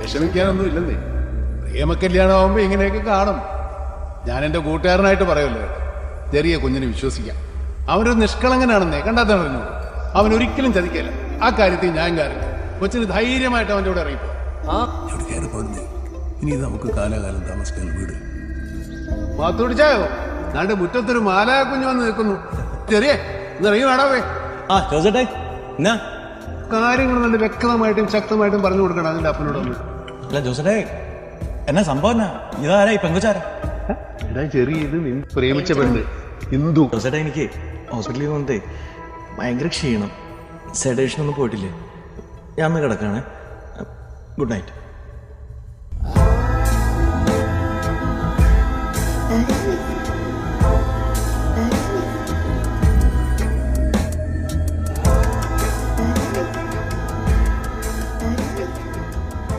വിഷമിക്കാനൊന്നും ഇല്ലെന്നേ. പ്രേമകല്യാണമാകുമ്പോ ഇങ്ങനെയൊക്കെ കാണും. ഞാൻ എന്റെ കൂട്ടുകാരനായിട്ട് പറയുമല്ലോ, ചെറിയ കുഞ്ഞിനെ വിശ്വസിക്കാം. അവനൊരു നിഷ്കളങ്കനാണെന്നേ കണ്ടാത്ത പറഞ്ഞു. അവൻ ഒരിക്കലും ചതിക്കല. ആ കാര്യത്തിൽ ഞാൻ കാരണം കൊച്ചിന് ധൈര്യമായിട്ട് അവൻ്റെ കൂടെ ഇറങ്ങിപ്പോ. ഇനി നമുക്ക് കാലാകാലം താമസിക്കാൻ വീട് മാത്തുപിടിച്ചായോ? നാണ്ട് മുറ്റത്തൊരു മാലാ കുഞ്ഞു വന്ന് നിൽക്കുന്നു. ചെറിയ ഇറങ്ങി വേണാവേ. കാര്യങ്ങൾ നല്ല വ്യക്തമായിട്ടും ശക്തമായിട്ടും പറഞ്ഞു കൊടുക്കണം അതിന്റെ അപ്പനോടൊന്ന്. അല്ല ജോസേ, എന്നാ സംഭവം എന്നാ? ഇതാരാ ഈ പെങ്കുച്ചാരാ? ചെറിയ ഇത് പ്രേമിച്ച പെണ്ണ് ഹിന്ദു. ജോസേട്ടാ, എനിക്ക് ഹോസ്പിറ്റലിൽ പോകുന്നതേ ഭയങ്കര ക്ഷീണം. സെഡേഷൻ ഒന്നും പോയിട്ടില്ലേ? ഞാൻ ഒന്ന് കിടക്കാണ്. Good night.